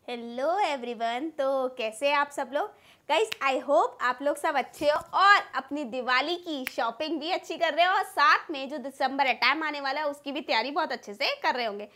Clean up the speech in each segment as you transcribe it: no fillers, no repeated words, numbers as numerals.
Hello everyone. तो कैसे हैं आप सब लोग? गाइस आई होप आप लोग सब अच्छे हो और अपनी दिवाली की शॉपिंग भी अच्छी कर रहे हो और साथ में जो दिसंबर अटैम आने वाला है उसकी भी तैयारी बहुत अच्छे से कर रहे होंगे।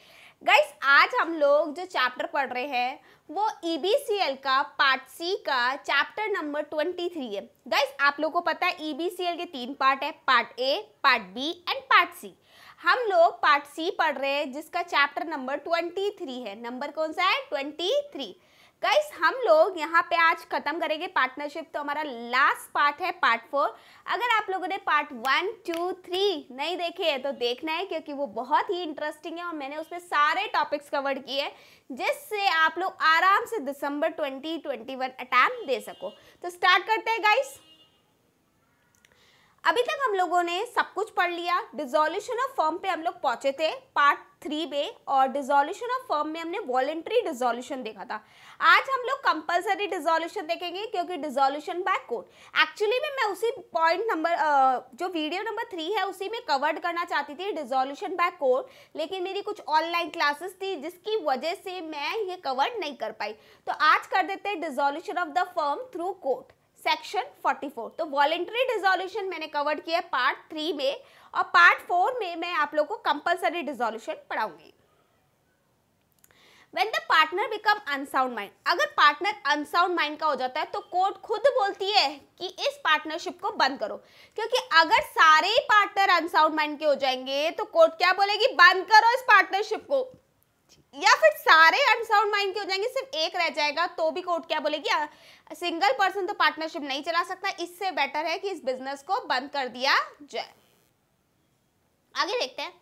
गाइस आज हम लोग जो चैप्टर पढ़ रहे हैं वो EBCL का पार्ट सी का चैप्टर नंबर 23 है। गाइस आप लोगों को पता है EBCL के 3 पार्ट है, part A, part B and part C. हम लोग पार्ट सी पढ़ रहे हैं जिसका चैप्टर नंबर 23 है। नंबर कौन सा है? 23। गाइस हम लोग यहाँ पे आज खत्म करेंगे पार्टनरशिप, तो हमारा लास्ट पार्ट है पार्ट 4। अगर आप लोगों ने पार्ट 1, 2, 3 नहीं देखे हैं तो देखना है क्योंकि वो बहुत ही इंटरेस्टिंग है और मैंने उसमें सारे टॉपिक्स कवर किए हैं जिससे आप लोग आराम से दिसंबर 2021 अटैम्प्ट दे सको। तो स्टार्ट करते हैं गाइस। अभी तक हम लोगों ने सब कुछ पढ़ लिया। डिसोल्यूशन ऑफ फर्म पे हम लोग पहुंचे थे पार्ट 3 में और डिसोल्यूशन ऑफ फर्म में हमने वॉलेंट्री डिसोल्यूशन देखा था। आज हम लोग कंपलसरी डिसोल्यूशन देखेंगे क्योंकि डिसोल्यूशन बाय कोर्ट एक्चुअली में मैं उसी पॉइंट नंबर जो वीडियो नंबर 3 है उसी में कवर करना चाहती थी डिसोल्यूशन बाय कोर्ट, लेकिन मेरी कुछ ऑनलाइन क्लासेस थी जिसकी वजह से मैं ये कवर नहीं कर पाई। तो आज कर देते हैं dissolution of the firm through court section 44। तो वॉलेंट्री डिसोल्यूशन मैंने कवर किया पार्ट 3 में और पार्ट 4 में मैं आप लोगों को कंपलसरी डिसोल्यूशन पढ़ाऊंगी। When the partner become unsound mind, अगर पार्टनर अनसाउंड माइंड का हो जाता है तो कोर्ट खुद बोलती है कि इस पार्टनरशिप को बंद करो, क्योंकि अगर सारे पार्टनर अनसाउंड माइंड के हो जाएंगे तो कोर्ट क्या बोलेगी? बंद करो इस पार्टनरशिप को। या फिर सारे अनसाउंड माइंड के हो जाएंगे, सिर्फ एक रह जाएगा तो भी कोर्ट क्या बोलेगी? सिंगल पर्सन तो पार्टनरशिप नहीं चला सकता, इससे बेटर है कि इस बिजनेस को बंद कर दिया जाए। आगे देखते हैं।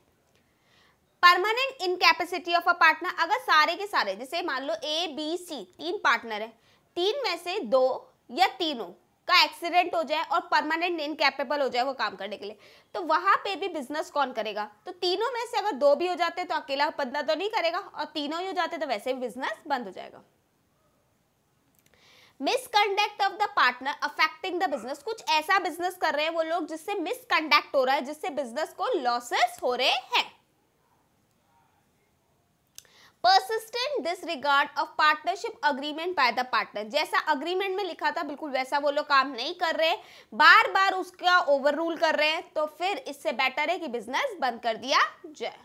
Permanent incapacity of a partner, अगर सारे के सारे जैसे मान लो ABC 3 पार्टनर है, 3 में से 2 या तीनों का एक्सीडेंट हो जाए और परमानेंट इनकैपेबल हो जाए वो काम करने के लिए, तो वहां पे भी बिजनेस कौन करेगा? तो तीनों में से अगर 2 भी हो जाते तो अकेला बंदा तो नहीं करेगा और तीनों ही हो जाते तो वैसे भी बिजनेस बंद हो जाएगा। Misconduct of the partner affecting the business, कुछ ऐसा बिजनेस कर रहे हैं वो लोग जिससे मिसकंडक्ट हो रहा है, जिससे बिजनेस को लॉसेस हो रहे हैं। Persistent disregard of partnership agreement by the partner, जैसा अग्रीमेंट में लिखा था बिल्कुल वैसा वो लोग काम नहीं कर रहे, बार बार उसका ओवर रूल कर रहे हैं, तो फिर इससे बेटर है कि बिजनेस बंद कर दिया जाए।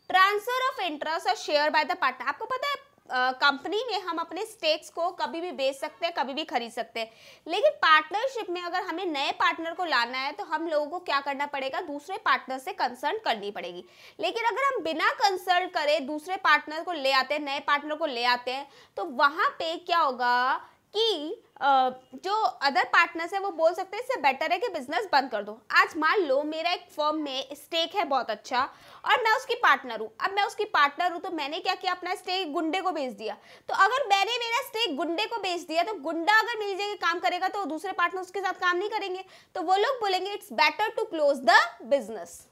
ट्रांसफर ऑफ इंटरेस्ट और शेयर बाय द पार्टनर, आपको पता है कंपनी में हम अपने स्टेक्स को कभी भी बेच सकते हैं, कभी भी खरीद सकते हैं, लेकिन पार्टनरशिप में अगर हमें नए पार्टनर को लाना है तो हम लोगों को क्या करना पड़ेगा? दूसरे पार्टनर से कंसल्ट करनी पड़ेगी। लेकिन अगर हम बिना कंसल्ट करे दूसरे पार्टनर को ले आते हैं, नए पार्टनर को ले आते हैं, तो वहां पे क्या होगा कि जो अदर पार्टनर्स है वो बोल सकते हैं इससे बेटर है कि बिजनेस बंद कर दो। आज मान लो मेरा एक फर्म में स्टेक है बहुत अच्छा और मैं उसकी पार्टनर हूँ। अब मैं उसकी पार्टनर हूँ तो मैंने क्या किया? अपना स्टेक गुंडे को बेच दिया। तो अगर मैंने मेरा स्टेक गुंडे को बेच दिया तो गुंडा अगर मेरी जगह काम करेगा तो दूसरे पार्टनर उसके साथ काम नहीं करेंगे, तो वो लोग बोलेंगे it's better to close the business.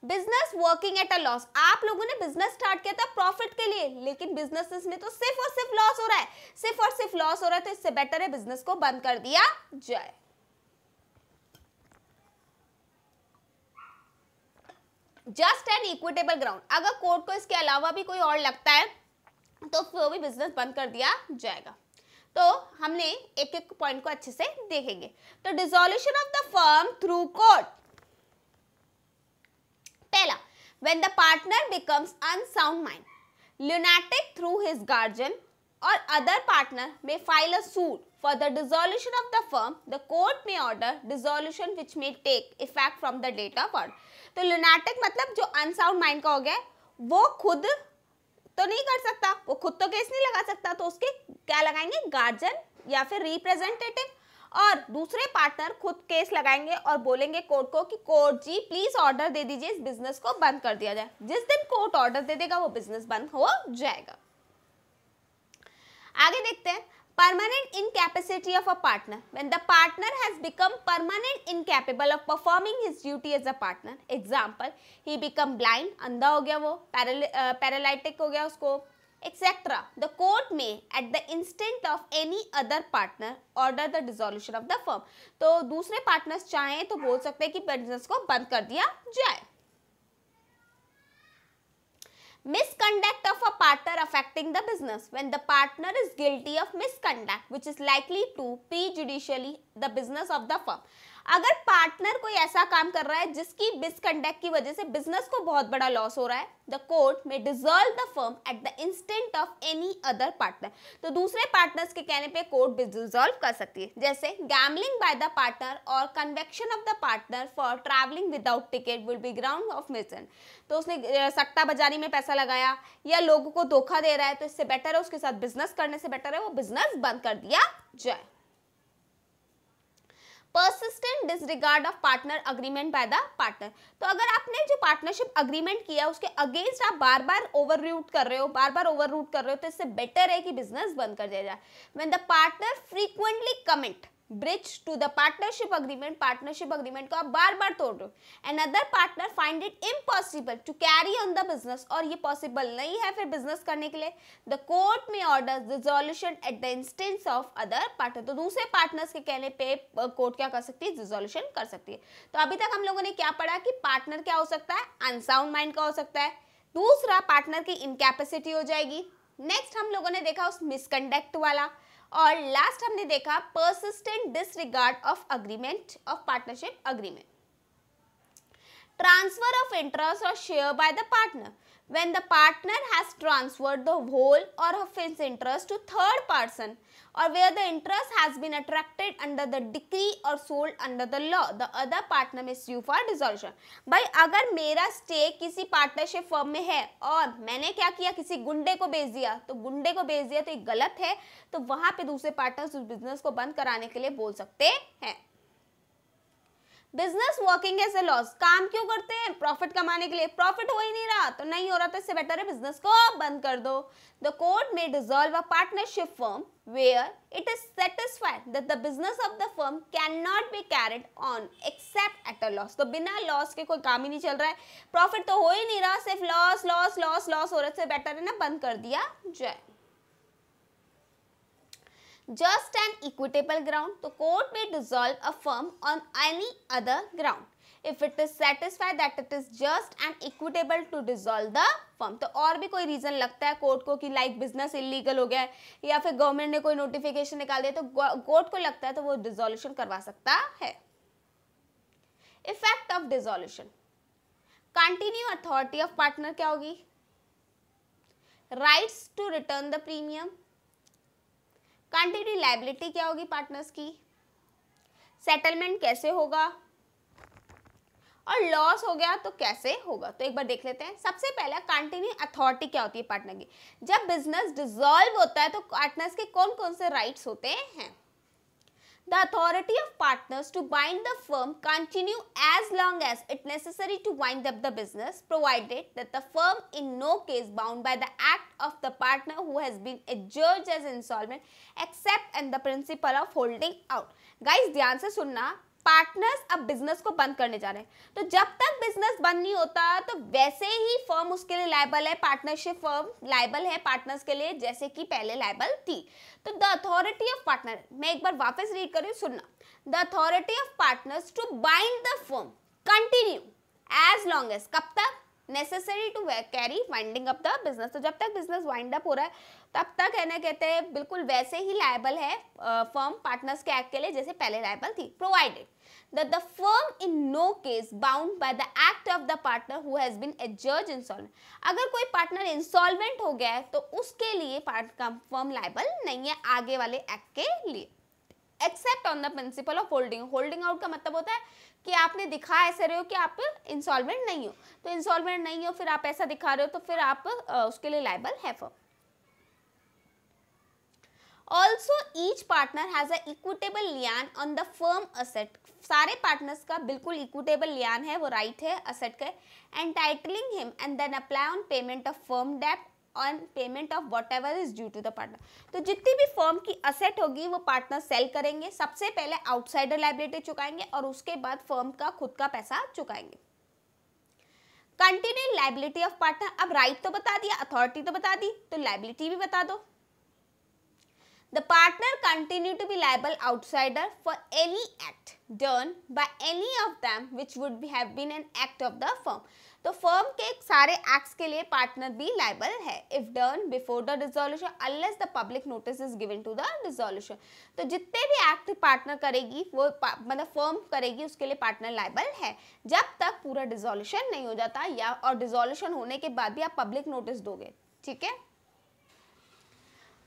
Business working at a loss, आप लोगों ने बिजनेस स्टार्ट किया था प्रॉफिट के लिए, लेकिन बिजनेसेस में तो सिर्फ और सिर्फ लॉस हो रहा है, सिर्फ और सिर्फ लॉस हो रहा है, तो इससे बेटर है बिजनेस को बंद कर दिया जाए। जस्ट एंड इक्विटेबल ग्राउंड, अगर कोर्ट को इसके अलावा भी कोई और लगता है तो फिर भी बिजनेस बंद कर दिया जाएगा। तो हमने एक एक पॉइंट को अच्छे से देखेंगे। तो dissolution of the firm through court, पहला, when the partner becomes unsound mind, lunatic through his guardian or other partner may file a suit for the dissolution of the firm. The court may order dissolution which may take effect from the date of order. तो lunatic मतलब जो unsound mind का हो गया वो खुद तो नहीं कर सकता, वो खुद तो केस नहीं लगा सकता, तो उसके क्या लगाएंगे? गार्जियन या फिर रिप्रेजेंटेटिव, और दूसरे पार्टनर खुद केस लगाएंगे और बोलेंगे कोर्ट को कि कोर्ट जी प्लीज ऑर्डर दे दीजिए, इस बिजनेस को बंद कर दिया जाए। जिस दिन कोर्ट ऑर्डर दे देगा वो बिजनेस बंद हो जाएगा। आगे देखते हैं। Permanent incapacity of a partner, when the partner has become permanent incapable of performing his duty as a partner. Example, he become blind, अंधा हो गया वो, पैरालिटिक हो गया उसको, etc. The court may, at the instant of any other partner, order the dissolution of the firm. तो दूसरे partners चाहें तो बोल सकते हैं कि बिजनेस को बंद कर दिया जाए। misconduct of a partner affecting the business. When the partner is guilty of misconduct which is likely to prejudicially the business of the firm. अगर पार्टनर कोई ऐसा काम कर रहा है जिसकी मिसकंडक्ट की वजह से बिजनेस को बहुत बड़ा लॉस हो रहा है, द कोर्ट में dissolve the firm at the instant of any other partner. तो दूसरे पार्टनर्स के कहने पे कोर्ट डिसॉल्व कर सकती है. जैसे गैम्बलिंग बाय द पार्टनर और conviction of the partner for travelling without ticket will be ground of मिसएंड. तो उसने सट्टा बाजारी में पैसा लगाया या लोगों को धोखा दे रहा है, तो इससे बेटर है, उसके साथ बिजनेस करने से बेटर है वो बिजनेस बंद कर दिया जाए. persistent disregard of partner agreement by the partner. तो अगर आपने जो पार्टनरशिप अग्रीमेंट किया उसके अगेंस्ट आप बार बार ओवररूट कर रहे हो, तो इससे बेटर है कि बिजनेस बंद कर दिया जाए. When the partner frequently commit breach to the partnership agreement को आप बार बार तोड़ रहे हो, and other partner find it impossible to carry on the business, और ये पॉसिबल नहीं है फिर बिजनेस करने के लिए, द कोर्ट में order dissolution at the instance of other partner. तो दूसरे पार्टनर्स के कहने पे कोर्ट क्या कर सकती है, डिसोल्यूशन कर सकती है. तो अभी तक हम लोगों ने क्या पढ़ा कि पार्टनर क्या हो सकता है, अनसाउंड माइंड का हो सकता है. दूसरा पार्टनर की इनकैपेसिटी हो जाएगी. नेक्स्ट हम लोगों ने देखा उस मिसकंडक्ट वाला, और लास्ट हमने देखा persistent disregard of agreement of partnership agreement. Transfer of interest or share by the partner. When the partner has transferred the whole or of his interest to third person, or where the interest has been attracted under the decree or sold under the law, the other partner may sue for dissolution. भाई अगर मेरा stake किसी partnership firm में है और मैंने क्या किया, किसी गुंडे को बेच दिया, तो ये गलत है, तो वहां पे दूसरे पार्टनर्स उस बिजनेस को बंद कराने के लिए बोल सकते हैं. Business working as a loss. काम क्यों करते हैं, प्रॉफिट कमाने के लिए. प्रॉफिट हो ही नहीं रहा, तो नहीं हो रहा, तो इससे बेटर है बिजनेस को बंद कर दो. द कोर्ट में dissolve a partnership firm where it is satisfied that the business of the firm can not be carried on except at a loss. तो बिना लॉस के कोई काम ही नहीं चल रहा है, प्रॉफिट तो हो ही नहीं रहा, सिर्फ लॉस लॉस लॉस लॉस हो रहा है, इससे बेटर है ना बंद कर दिया जाए. Just and equitable ground. तो court may dissolve a firm on any other ground if it is satisfied that it is just and equitable to dissolve the firm. तो और भी कोई रीजन लगता है कोर्ट को कि लाइक बिजनेस इलीगल हो गया है या फिर गवर्नमेंट ने कोई नोटिफिकेशन निकाल दिया, तो कोर्ट को लगता है तो वो डिसोल्यूशन करवा सकता है. Effect of dissolution. Continue authority of partner क्या होगी, rights to return the premium. Continue liability क्या होगी पार्टनर्स की, सेटलमेंट कैसे होगा, और लॉस हो गया तो कैसे होगा. तो एक बार देख लेते हैं. सबसे पहला कंटिन्यू अथॉरिटी क्या होती है पार्टनर की. जब बिजनेस डिसॉल्व होता है तो पार्टनर्स के कौन कौन से राइट्स होते हैं. The authority of partners to bind the firm continue as long as it necessary to wind up the business, provided that the firm in no case bound by the act of the partner who has been adjudged as insolvent, except in the principle of holding out. Guys ध्यान से सुनना, partners अब business को बंद करने जा रहे हैं, तो जब तक बिजनेस बंद नहीं होता तो वैसे ही फर्म उसके लिए लायबल है, पार्टनरशिप फर्म लायबल है पार्टनर्स के लिए जैसे कि पहले लायबल थी. तो द अथॉरिटी ऑफ पार्टनर, मैं एक बार वापस रीड कर रही हूँ, सुनना. The authority of partners to bind the firm continue as long as, कब तक, necessary to carry winding up the business. तो जब तक बिजनेस वाइंड अप हो रहा है तब तक है ना, कहते हैं बिल्कुल वैसे ही लायबल है फर्म पार्टनर्स के एक्ट के लिए जैसे पहले लायबल थी, provided that the firm in no case bound by the act of the partner who has been adjudged insolvent. अगर कोई पार्टनर इंसॉल्वेंट हो गया है तो उसके लिए फर्म लायबल नहीं है आगे वाले एक्ट के लिए, except on the principle of holding. Holding out का मतलब होता है कि आपने दिखा ऐसे रहे हो कि आप इंसॉल्वेंट नहीं हो, तो इंसॉल्वेंट नहीं हो फिर आप ऐसा दिखा रहे हो तो फिर आप उसके लिए लायबल है firm. Also, each partner has a equitable lien on the firm asset. सारे पार्टनर्स का बिल्कुल इक्विटेबल लियान है, वो राइट है असेट का, entitling him and then apply on payment of firm debt on payment of whatever is due to the partner. तो जितनी भी फर्म की असेट होगी वो पार्टनर सेल करेंगे, सबसे पहले आउटसाइडर लायबिलिटी चुकाएंगे और उसके बाद फर्म का खुद का पैसा चुकाएंगे. Continue liability of partner. अब राइट तो बता दिया, अथॉरिटी तो बता दी, तो लायबिलिटी भी बता दो. The partner continue to be liable outsider for any act done by any of them which would have been an act of the firm. तो फर्म के सारे एक्ट्स के लिए पार्टनर भी लायबल है if done before the dissolution unless the public notice is given to the dissolution. तो जितने भी एक्ट पार्टनर करेगी वो मतलब फर्म करेगी उसके लिए पार्टनर लायबल है जब तक पूरा डिसोल्यूशन नहीं हो जाता या और डिसोल्यूशन होने के बाद भी आप पब्लिक नोटिस दोगे। ठीक है।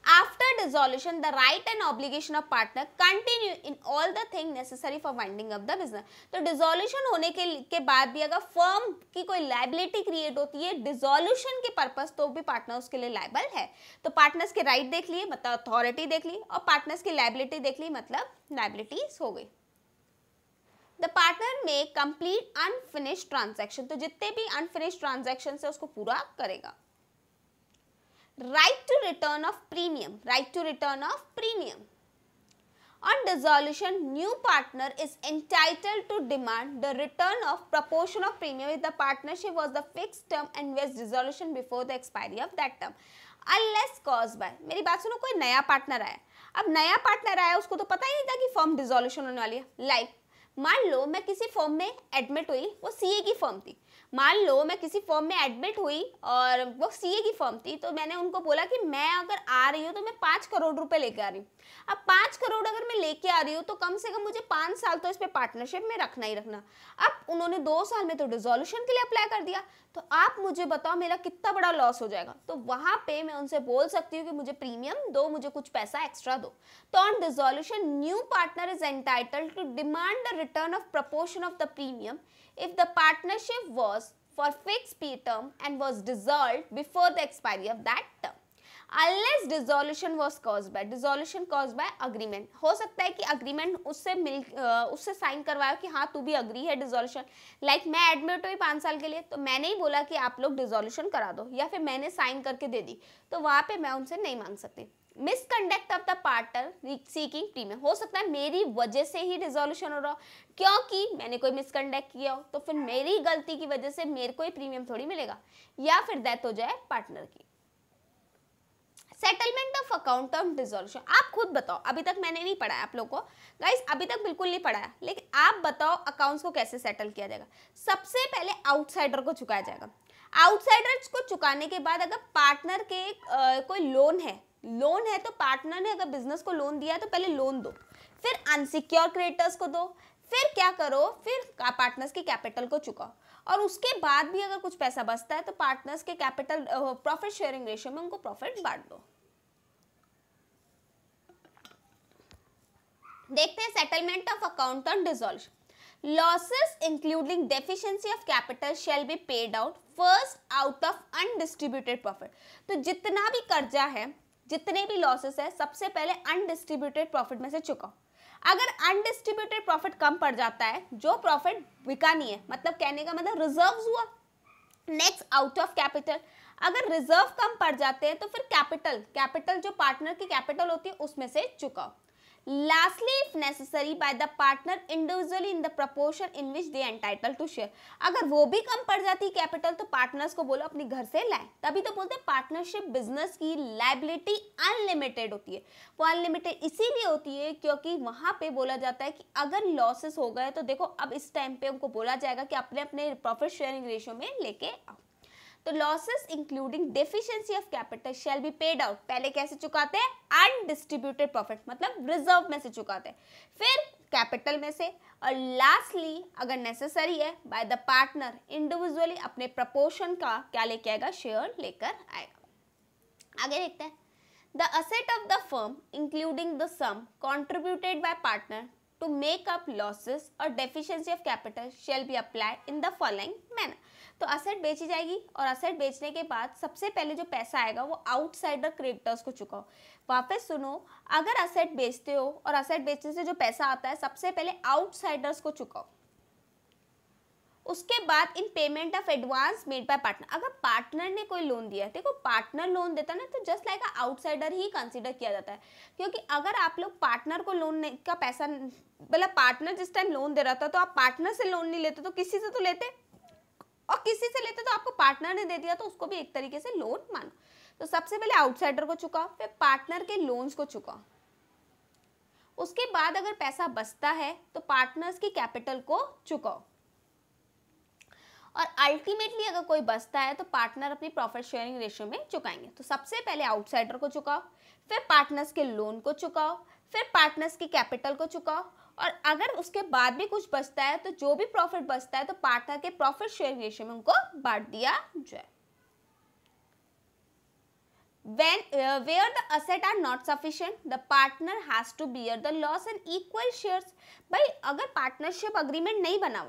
After dissolution, the right and obligation of partner continue in all the things necessary for winding up the business। तो डिसोल्यूशन होने के बाद भी अगर फर्म की कोई लाइबिलिटी क्रिएट होती है डिसोल्यूशन के पर्पस तो भी पार्टनर उसके लिए लाइबल है। तो पार्टनर्स के राइट देख लिए मतलब अथॉरिटी देख ली और पार्टनर्स की लाइबिलिटी देख ली मतलब लाइबिलिटीज हो गई। द पार्टनर में कंप्लीट अनफिनिश्ड ट्रांजैक्शन, तो जितने भी अनफिनिश्ड ट्रांजैक्शन है उसको पूरा करेगा। Right to return of premium, right to return of premium. On dissolution, new partner is entitled to demand the return of proportion of premium if the partnership was the fixed term and was dissolution before the expiry of that term, unless caused by। मेरी बात सुनो, कोई नया partner आया, अब नया partner आया उसको तो पता ही नहीं था कि फर्म डिसोल्यूशन होने वाली है। लाइक मान लो मैं किसी फर्म में एडमिट हुई, वो सीए की फर्म थी। मान लो मैं किसी फर्म में एडमिट हुई और वो सीए की फर्म थी, तो मैंने उनको बोला कि मैं अगर आ रही हूँ तो मैं 5 करोड़ रुपए लेके आ रही हूँ। अब 5 करोड़ अगर मैं लेके आ रही हूँ तो कम से कम मुझे 5 साल तो इस पे पार्टनरशिप में रखना ही रखना। अब उन्होंने 2 साल में तो डिसोल्यूशन के लिए अप्लाई कर दिया, तो आप मुझे बताओ मेरा कितना बड़ा लॉस हो जाएगा। तो वहां पे मैं उनसे बोल सकती हूँ कि मुझे प्रीमियम दो, मुझे कुछ पैसा एक्स्ट्रा दो। तो on dissolution new partner is entitled to demand the return of proportion of the premium if the partnership was for fixed term and was dissolved before the expiry of that term, unless dissolution was caused by, dissolution caused by agreement। हो सकता है कि agreement उससे sign करवाया कि हाँ तू भी अग्री है डिसोल्यूशन। लाइक मैं एडमिट हुई 5 साल के लिए, तो मैंने ही बोला कि आप लोग डिसोल्यूशन करा दो या फिर मैंने साइन करके दे दी, तो वहां पे मैं उनसे नहीं मांग सकती। Misconduct of the partner seeking premium, हो सकता है मेरी वजह से ही डिसोल्यूशन हो रहा हो क्योंकि मैंने कोई मिसकंडक्ट किया हो, तो फिर मेरी गलती की वजह से मेरे को ही प्रीमियम थोड़ी मिलेगा, या फिर डेथ हो जाए पार्टनर की। Settlement of account of dissolution, आप खुद बताओ, अभी तक मैंने नहीं पढ़ाया आप लोगों को गाइस, अभी तक बिल्कुल नहीं पढ़ाया, लेकिन आप बताओ अकाउंट्स को कैसे सेटल किया जाएगा। सबसे पहले आउटसाइडर को चुकाया जाएगा। आउटसाइडर्स को चुकाने के बाद अगर पार्टनर के कोई लोन है तो पार्टनर ने अगर बिजनेस को लोन दिया है तो पहले लोन दो, फिर अनसिक्योर क्रेडिटर्स को दो, फिर क्या करो, फिर पार्टनर्स की कैपिटल को चुकाओ, और उसके बाद भी अगर कुछ पैसा बचता है तो पार्टनर्स के कैपिटल प्रॉफिट शेयरिंग रेशियो में उनको प्रॉफिट बांट दो। देखते हैं settlement of account on dissolution. Losses including deficiency of capital shall be paid out first out of undistributed profit. तो जितना भी कर्जा है, जितने भी लॉसेस है, सबसे पहले अनडिस्ट्रीब्यूटेड प्रॉफिट में से चुकाओ। अगर अनडिस्ट्रीब्यूटेड प्रॉफिट कम पड़ जाता है, जो प्रॉफिट बिका नहीं है, मतलब कहने का मतलब रिजर्व्स हुआ। नेक्स्ट आउट ऑफ कैपिटल, अगर रिजर्व कम पड़ जाते हैं तो फिर कैपिटल जो पार्टनर की कैपिटल होती है उसमें से चुकाओ। Lastly, if necessary, by the partner individually in the proportion in which they entitled to share। अगर वो भी कम पड़ जाती है कैपिटल तो पार्टनर्स को बोलो अपनी घर से लाए। तभी तो बोलते हैं पार्टनरशिप बिजनेस की लायबिलिटी अनलिमिटेड होती है। वो अनलिमिटेड इसीलिए होती है क्योंकि वहां पे बोला जाता है कि अगर लॉसेस हो गए तो देखो अब इस टाइम पे उनको बोला जाएगा कि अपने अपने प्रॉफिट शेयरिंग रेशियो में लेके आओ। तो losses including deficiency of capital shall be paid out, पहले कैसे चुकाते हैं, अनडिस्ट्रीब्यूटेड प्रॉफिट मतलब रिजर्व में से चुकाते हैं, फिर कैपिटल में से, और लास्टली अगर नेसेसरी है बाय द पार्टनर इंडिविजुअली अपने प्रपोर्शन का क्या लेके आएगा, शेयर लेकर आएगा। आगे देखते हैं। The asset of the firm including the sum contributed by partner to make up losses or deficiency of capital shall be applied in the following manner। तो असेट बेची जाएगी और असेट बेचने के बाद सबसे पहले जो पैसा आएगा वो आउटसाइडर क्रेडिटर्स को चुकाओ। वापस सुनो, अगर असेट बेचते हो और असेट बेचने से जो पैसा आता है सबसे पहले आउटसाइडर्स को चुकाओ, उसके बाद इन payment of advance made by partner. अगर पार्टनर ने कोई लोन दिया है, देखो पार्टनर लोन देता ना तो जस्ट लाइक आउटसाइडर ही कंसीडर किया जाता है, क्योंकि अगर आप लोग पार्टनर को लोन का पैसा, मतलब पार्टनर जिस टाइम लोन दे रहा था तो आप पार्टनर से लोन नहीं लेते तो किसी से तो लेते, और किसी से लेते तो आपको पार्टनर ने दे दिया तो उसको भी एक तरीके से लोन मानो। तो सबसे पहले आउटसाइडर को चुकाओ, फिर पार्टनर के लोन्स को चुकाओ, उसके बाद अगर पैसा बचता है तो पार्टनर्स की कैपिटल को चुकाओ, और अल्टीमेटली अगर कोई बचता है तो पार्टनर अपनी प्रॉफिट शेयरिंग रेशियो में चुकाएंगे। तो सबसे पहले आउटसाइडर को चुकाओ, फिर पार्टनर्स के लोन को चुकाओ, फिर पार्टनर्स की कैपिटल को चुकाओ, और अगर उसके बाद भी कुछ बचता है तो जो भी प्रॉफिट बचता है तो पार्टनर के प्रॉफिट शेयरिंग रेशियो में उनको बांट दिया जाए। Where the asset are not sufficient, the partner has to bear the loss in equal shares। भाई अगर पार्टनरशिप अग्रीमेंट नहीं बना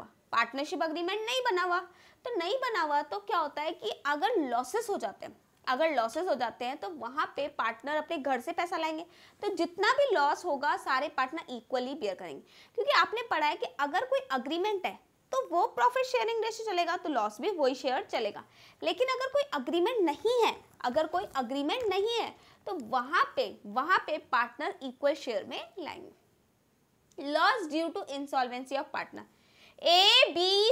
हुआ, तो क्या होता है कि अगर लॉसेस हो जाते हैं तो वहां पे पार्टनर अपने घर से पैसा लाएंगे, तो जितना भी लॉस होगा सारे पार्टनर इक्वली बेयर करेंगे। क्योंकि आपने पढ़ा है कि अगर कोई अग्रीमेंट है तो वो प्रॉफिट शेयरिंग रेशियो चलेगा, तो लॉस भी वही शेयर चलेगा। लेकिन अगर कोई अग्रीमेंट नहीं है तो वहां पे पार्टनर इक्वल शेयर में लाएंगे। Loss due to insolvency of partner. A B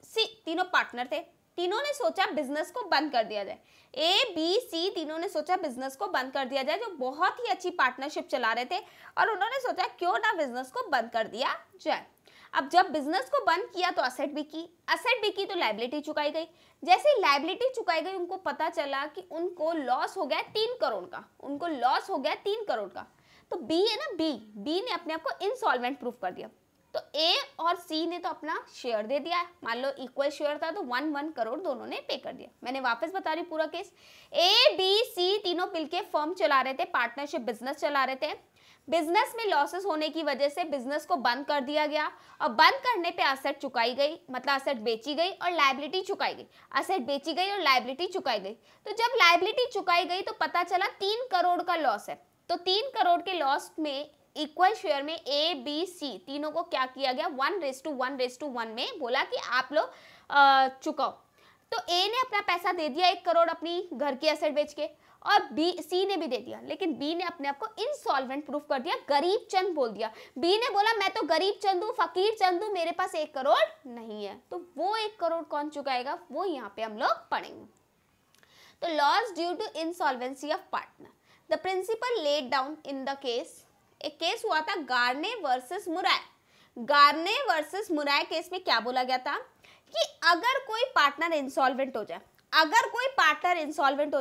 C तीनों पार्टनर थे, तीनों ने सोचा बिजनेस को बंद कर दिया जाए। तीनों ने सोचा बिजनेस को बंद कर दिया जाए, जो बहुत ही अच्छी पार्टनरशिप चला रहे थे, और उन्होंने सोचा क्यों ना बिजनेस को बंद कर दिया जाए। अब जब बिजनेस को बंद किया तो असेट बिकी तो लायबिलिटी चुकाई गई। जैसे ही लायबिलिटी चुकाई गई उनको पता चला कि उनको लॉस हो गया 3 करोड़ का। तो बी ने अपने आप को इनसॉल्वेंट प्रूफ कर दिया। तो ए और सी ने तो अपना शेयर दे दिया, मान लो इक्वल शेयर था तो 1 करोड़ दोनों ने पे कर दिया। मैंने वापस बता रही पूरा केस। ए बी सी तीनों मिलके फर्म चला रहे थे, पार्टनरशिप बिजनेस चला रहे थे। बिजनेस में लॉसेस होने की वजह से बिजनेस को बंद कर दिया गया, और बंद करने पे असेट चुकाई गई, मतलब असेट बेची गई और लायबिलिटी चुकाई गई। तो जब लायबिलिटी चुकाई गई तो पता चला 3 करोड़ का लॉस है। तो 3 करोड़ के लॉस में इक्वल शेयर में ए बी सी तीनों को क्या किया गया, 1:1 में बोला कि आप लोग चुकाओ। तो ए ने अपना पैसा दे दिया 1 करोड़ अपनी घर की एसेट बेच के, और सी ने भी दे दिया, लेकिन बी ने अपने आप को इनसॉल्वेंट प्रूफ कर दिया, गरीब चंद बोल दिया। बी ने बोला मैं तो गरीब चंद हूँ, फकीर चंद हूँ, मेरे पास 1 करोड़ नहीं है। तो वो 1 करोड़ कौन चुकाएगा, वो यहाँ पे हम लोग पढ़ेंगे। तो loss due to insolvency of partner, the principle laid down in the case. एक केस हुआ था गार्ने वर्सेस मुराय केस में क्या बोला गया था कि अगर कोई पार्टनर इंसॉल्वेंट हो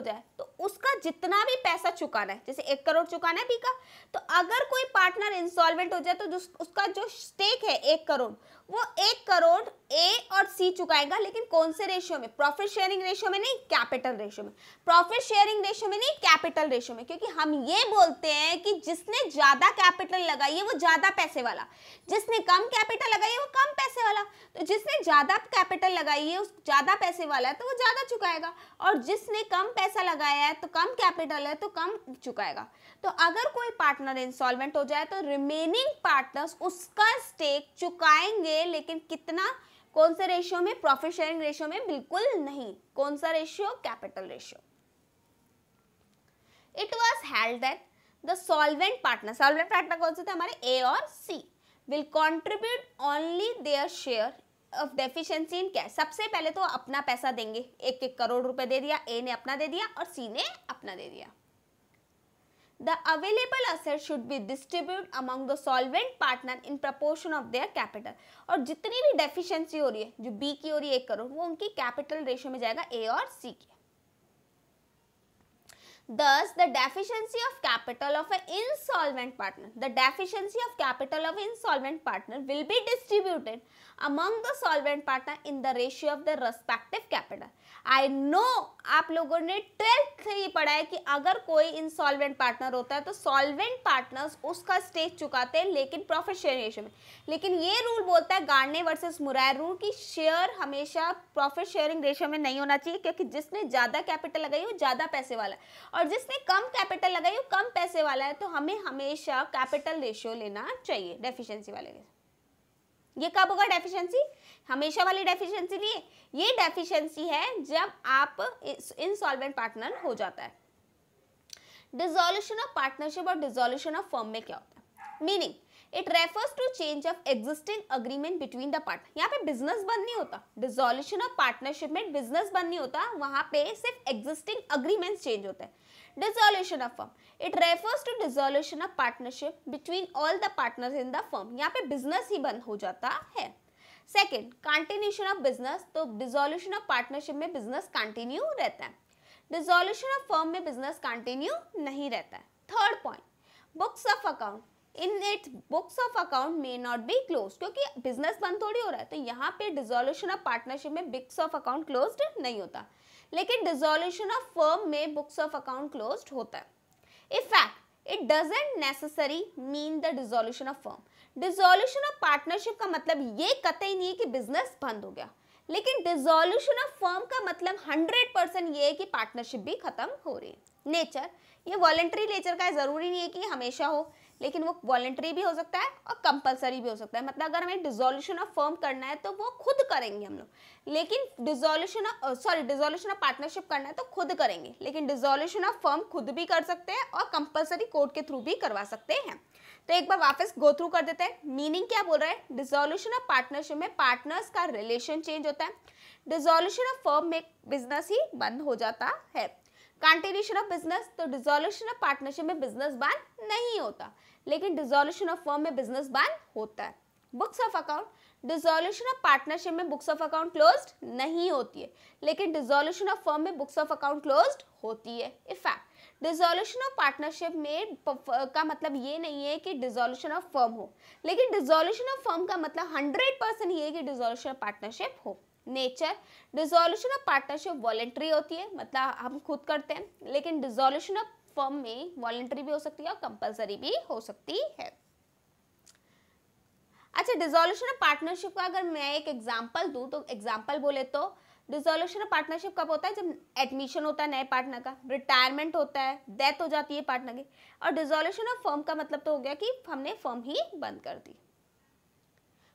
जाए तो उसका जितना भी पैसा चुकाना है, जैसे 1 करोड़ चुकाना है बी का, तो अगर कोई पार्टनर इंसॉल्वेंट हो जाए तो उसका जो स्टेक है 1 करोड़, वो 1 करोड़ ए और सी चुकाएगा। लेकिन कौन से रेशियो में, प्रॉफिट शेयरिंग रेशियो में नहीं, कैपिटल रेशियो में। क्योंकि हम ये बोलते हैं कि जिसने ज्यादा कैपिटल लगाई है वो ज्यादा पैसे वाला, जिसने कम कैपिटल लगाई है वो कम पैसे वाला। तो जिसने ज्यादा कैपिटल लगाई है उस ज्यादा पैसे वाला है तो वो ज्यादा चुकाएगा, और जिसने कम पैसा लगाया है तो कम कैपिटल है तो कम चुकाएगा। तो अगर कोई पार्टनर इंसॉल्वेंट हो जाए तो रिमेनिंग पार्टनर्स उसका स्टेक चुकाएंगे, लेकिन कितना, कौन से रेशियो में, प्रॉफिट शेयरिंग रेशियो में बिल्कुल नहीं। कौन सा ratio, capital ratio. It was held that the solvent partner कौन से थे हमारे, ए और C, will contribute only their share of deficiency in cash. सबसे पहले तो अपना पैसा देंगे, 1 करोड़ रुपए दे दिया, ए ने अपना दे दिया और सी ने अपना दे दिया। The available assets should be distributed among the solvent partner in proportion of their capital। और जितनी भी डेफिशिएंसी हो रही है, जो बी की हो रही है 1 करोड़, वो उनकी कैपिटल रेशियो में जाएगा, ए और सी की। Thus, the deficiency of capital of an insolvent partner will be distributed among the solvent partner in the ratio of the respective capital। I know आप लोगों ने 12th से ही पढ़ा है कि अगर कोई इंसॉल्वेंट पार्टनर होता है तो सॉल्वेंट पार्टनर्स उसका स्टेक चुकाते हैं, लेकिन प्रॉफिट शेयरिंग रेशियो में। लेकिन ये रूल बोलता है गार्ने वर्सेस मुराय रूल की शेयर हमेशा प्रॉफिट शेयरिंग रेशियो में नहीं होना चाहिए, क्योंकि जिसने ज्यादा कैपिटल लगाई वो ज्यादा पैसे वाला है, और जिसने कम कैपिटल लगाई वो कम पैसे वाला है। तो हमें हमेशा कैपिटल रेशियो लेना चाहिए डेफिशिएंसी वाले के। ये कब होगा डेफिशिएंसी, हमेशा वाली डेफिशिएंसी लिए, ये डेफिशिएंसी है जब आप इंसॉल्वेंट पार्टनर हो जाता है। डिसॉल्यूशन ऑफ पार्टनरशिप और डिसॉल्यूशन ऑफ फर्म में क्या होता है, meaning it refers to change of existing agreement between the partner. यहाँ पे बिजनेस बंद नहीं होता, डिसॉल्यूशन ऑफ पार्टनरशिप में बिजनेस बंद नहीं होता, वहां पे सिर्फ एग्जिस्टिंग अग्रीमेंट चेंज होता है। Dissolution of firm, it refers to dissolution of partnership between all the partners in the firm. यहाँ पे बिजनेस ही बंद हो जाता है। सेकेंड, कंटिन्यूशन ऑफ बिजनेस, तो डिसोल्यूशन ऑफ पार्टनरशिप में बिजनेस कंटिन्यू रहता है, डिसोल्यूशन ऑफ फर्म में बिजनेस कंटिन्यू नहीं रहता है। Third point, books of account, in its books of account may not be close, क्योंकि बिजनेस बंद थोड़ी हो रहा है, तो यहाँ पे डिसोल्यूशन ऑफ पार्टनरशिप में बुक्स ऑफ अकाउंट क्लोज्ड नहीं होता, लेकिन डिसोल्यूशन ऑफ फर्म में बुक्स ऑफ अकाउंट क्लोज्ड होता है। In fact, it doesn't necessarily mean the dissolution of firm. Dissolution of partnership का मतलब ये कतई नहीं है कि बिजनेस बंद हो गया, लेकिन dissolution of firm का मतलब 100% ये है कि पार्टनरशिप भी खत्म हो रही है। नेचर, ये वॉलेंट्री नेचर का है, जरूरी नहीं है कि हमेशा हो, लेकिन वो वॉलेंट्री भी हो सकता है और कंपलसरी भी हो सकता है। मतलब अगर हमें डिसोल्यूशन ऑफ फर्म करना है तो वो खुद करेंगे हम लोग, लेकिन डिसोल्यूशन ऑफ पार्टनरशिप करना है तो खुद करेंगे, लेकिन डिसोल्यूशन ऑफ फर्म खुद भी कर सकते हैं और कंपलसरी कोर्ट के थ्रू भी करवा सकते हैं। तो एक बार वापस गो थ्रू कर देते हैं, मीनिंग क्या बोल रहा है। डिसोल्यूशन ऑफ पार्टनरशिप में पार्टनर्स का रिलेशन चेंज होता है, डिसोल्यूशन ऑफ फर्म में बिजनेस ही बंद हो जाता है। कंटिन्यूशन ऑफ बिजनेस, तो डिसोल्यूशन ऑफ पार्टनरशिप में बिजनेस बंद नहीं होता, लेकिन डिसोल्यूशन ऑफ फर्म में बिजनेस बंद होता है। Books of account, dissolution of partnership में बुक्स ऑफ अकाउंट क्लोज्ड नहीं होती है, लेकिन डिसोल्यूशन ऑफ फर्म में बुक्स ऑफ अकाउंट क्लोज्ड होती है। इफैक्ट डिसोल्यूशन ऑफ पार्टनरशिप में का मतलब ये नहीं है कि डिसोल्यूशन ऑफ फर्म हो, लेकिन डिसोल्यूशन ऑफ फर्म का मतलब 100% ये है कि डिसोल्यूशन ऑफ पार्टनरशिप हो। Nature, dissolution of partnership voluntary होती है, मतलब हम खुद करते हैं, लेकिन डिसोल्यूशन ऑफ फर्म में वॉलेंट्री भी हो सकती है और कंपलसरी भी हो सकती है। अच्छा, डिसोल्यूशन ऑफ पार्टनरशिप का अगर मैं एक एग्जांपल दूं तो एग्जांपल बोले तो डिसोल्यूशन ऑफ पार्टनरशिप कब होता है, जब एडमिशन होता है नए पार्टनर का, रिटायरमेंट होता है, डेथ हो जाती है पार्टनर की। और डिसोल्यूशन ऑफ फर्म का मतलब तो हो गया कि हमने फर्म ही बंद कर दी।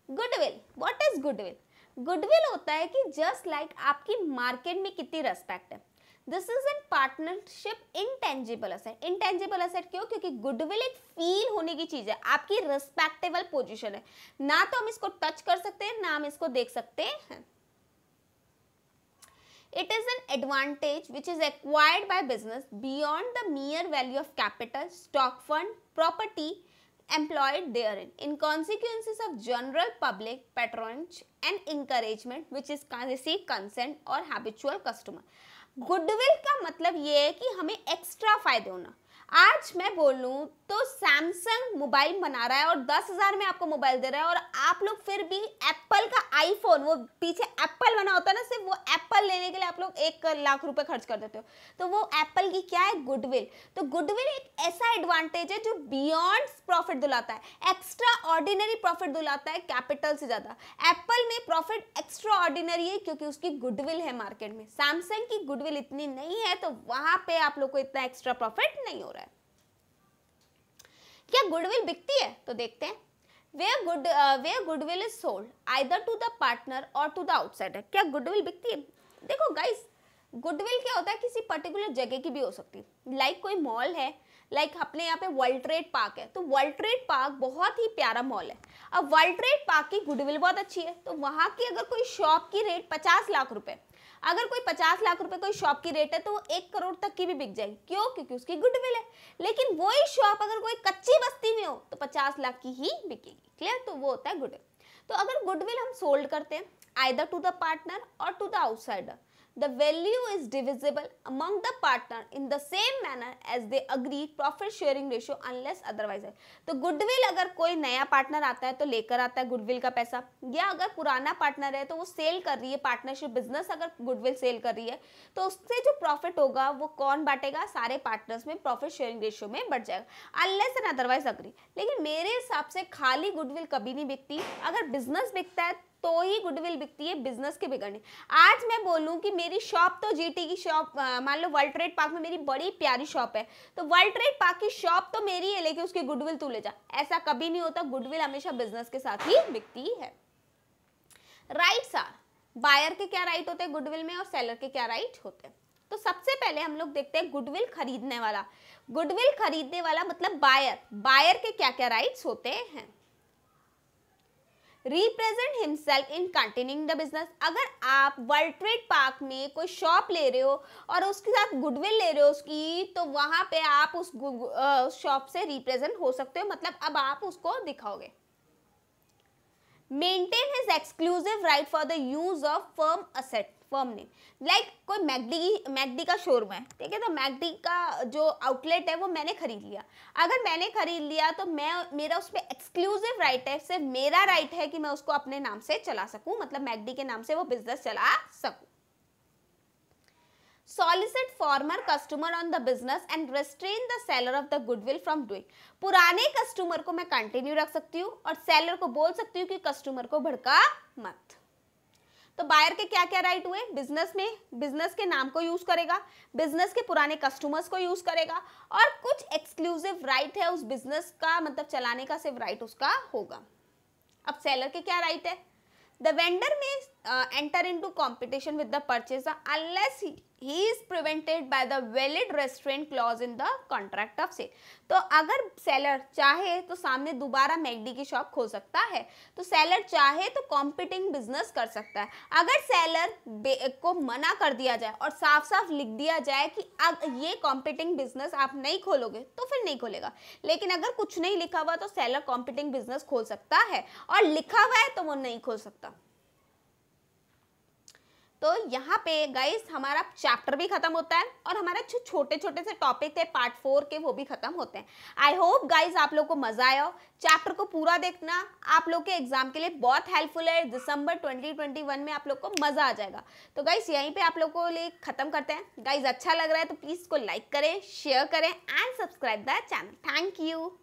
Goodwill, what is goodwill? Goodwill होता है कि जस्ट लाइक आपकी मार्केट में कितनी रेस्पेक्ट है, this is an partnership intangible asset. Intangible asset क्यों? क्योंकि गुडविल एक फील होने की चीज है, आपकी रिस्पेक्टेबल पोजीशन है, ना तो हम इसको टच कर सकते हैं ना हम इसको देख सकते हैं। It is an advantage which is acquired by business beyond the mere value of capital, stock fund, property employed therein, in consequences of general public patronage and encouragement which is received consent or habitual customer. Goodwill का मतलब ये है कि हमें extra फायदे होना। आज मैं बोलूं तो सैमसंग मोबाइल बना रहा है और 10,000 में आपको मोबाइल दे रहा है, और आप लोग फिर भी एप्पल का आईफोन, वो पीछे एप्पल बना होता है ना, सिर्फ वो एप्पल लेने के लिए आप लोग 1 लाख रुपए खर्च कर देते हो, तो वो एप्पल की क्या है, गुडविल। तो गुडविल एक ऐसा एडवांटेज है जो बियॉन्ड प्रॉफिट दिलाता है, एक्स्ट्रा ऑर्डिनरी प्रॉफिट दिलाता है कैपिटल से ज्यादा। एप्पल में प्रॉफिट एक्स्ट्रा ऑर्डिनरी है क्योंकि उसकी गुडविल है मार्केट में, सैमसंग की गुडविल इतनी नहीं है, तो वहां पे आप लोग को इतना एक्स्ट्रा प्रॉफिट नहीं हो रहा है। क्या गुडविल बिकती है? तो देखते हैं। Where goodwill is sold either to the partner or to the outsider. क्या गुडविल बिकती है? देखो गाइस, गुडविल क्या होता है, किसी पर्टिकुलर जगह की भी हो सकती है, लाइक कोई मॉल है, लाइक अपने यहाँ पे वर्ल्ड ट्रेड पार्क है, तो वर्ल्ड ट्रेड पार्क बहुत ही प्यारा मॉल है। अब वर्ल्ड ट्रेड पार्क की गुडविल बहुत अच्छी है, तो वहाँ की अगर कोई शॉप की रेट 50 लाख रुपए, अगर कोई 50 लाख रुपए कोई शॉप की रेट है तो वो 1 करोड़ तक की भी बिक जाएगी। क्यों? क्योंकि उसकी गुडविल है। लेकिन वही शॉप अगर कोई कच्ची बस्ती में हो तो 50 लाख की ही बिकेगी। क्लियर? तो वो होता है गुडविल। तो अगर गुडविल हम सोल्ड करते हैं आइदर टू द पार्टनर और to the outsider, the value is divisible among the partner in the same manner as they agreed profit sharing ratio unless otherwise है। तो गुडविल अगर कोई नया पार्टनर आता है तो लेकर आता है गुडविल का पैसा, या अगर पुराना पार्टनर है तो वो सेल कर रही है, पार्टनरशिप बिजनेस अगर गुडविल सेल कर रही है तो उससे जो प्रॉफिट होगा वो कौन बांटेगा? सारे पार्टनर्स में प्रॉफिट शेयरिंग रेशियो में बढ़ जाएगा, अनलेस एंड अदरवाइज अग्री। लेकिन मेरे हिसाब से खाली गुडविल कभी नहीं बिकती, अगर बिजनेस बिकता है तो ही गुडविल बिकती है, बिजनेस के बिगड़ने। आज मैं बोलूं कि मेरी शॉप तो जीटी की शॉप, मान लो वर्ल्ड ट्रेड पार्क में मेरी बड़ी प्यारी शॉप है, तो वर्ल्ड ट्रेड पार्क की शॉप तो मेरी है लेकिन उसकी गुडविल तू ले जा, ऐसा कभी नहीं होता। गुडविल हमेशा बिजनेस के साथ ही बिकती है। राइट्स आर, बायर के क्या राइट होते हैं गुडविल में और सेलर के क्या राइट होते हैं। तो सबसे पहले हम लोग देखते हैं गुडविल खरीदने वाला। गुडविल खरीदने वाला मतलब बायर, बायर के क्या क्या राइट्स होते हैं। Represent himself in continuing the business, अगर आप वर्ल्ड ट्रेड पार्क में कोई शॉप ले रहे हो और उसके साथ गुडविल ले रहे हो उसकी, तो वहां पे आप उस शॉप से रिप्रेजेंट हो सकते हो, मतलब अब आप उसको दिखाओगे। Maintain his exclusive right for the use of firm asset, firm name. Like कोई मैकडी का शोरूम है, ठीक है, तो मैकडी का जो आउटलेट है वो मैंने खरीद लिया। अगर मैंने खरीद लिया तो मेरा उस पर एक्सक्लूसिव राइट है, सिर्फ मेरा राइट है कि मैं उसको अपने नाम से चला सकूं, मतलब मैकडी के नाम से वो बिजनेस चला सकूं। Solicit former customer on the business and restrain the seller of the goodwill from doing। पुराने कस्टमर को मैं कंटिन्यू रख सकती हूँ और सेलर को बोल सकती हूँ कि कस्टमर को भड़का मत। तो बायर के क्या क्या राइट हुए, बिजनेस में बिजनेस के नाम को यूज करेगा, बिजनेस के पुराने कस्टमर्स को यूज करेगा, और कुछ एक्सक्लूसिव राइट है उस बिजनेस का, मतलब चलाने का सिर्फ राइट उसका होगा। अब सेलर के क्या राइट है, the vendor may enter into competition with the purchaser unless he is prevented by the valid restraint clause in the contract of sale। तो अगर सेलर चाहे तो सामने दोबारा मैकडी की शॉप खोल सकता है, तो सेलर चाहे तो कॉम्पिटिंग बिजनेस कर सकता है। अगर सेलर को मना कर दिया जाए और साफ साफ लिख दिया जाए कि अब ये कॉम्पिटिंग बिजनेस आप नहीं खोलोगे, तो फिर नहीं खोलेगा। लेकिन अगर कुछ नहीं लिखा हुआ तो सेलर कॉम्पिटिंग बिजनेस खोल सकता है, और लिखा हुआ है तो वो नहीं खोल सकता। तो यहाँ पे गाइस हमारा चैप्टर भी खत्म होता है और हमारे जो छोटे छोटे से टॉपिक थे पार्ट 4 के वो भी खत्म होते हैं। आई होप गाइस आप लोग को मजा आया हो। चैप्टर को पूरा देखना, आप लोग के एग्जाम के लिए बहुत हेल्पफुल है। दिसंबर 2021 में आप लोग को मजा आ जाएगा। तो गाइस यहीं पे आप लोग को लिए खत्म करते हैं। गाइस अच्छा लग रहा है तो प्लीज इसको लाइक करें, शेयर करें and subscribe the channel. Thank you.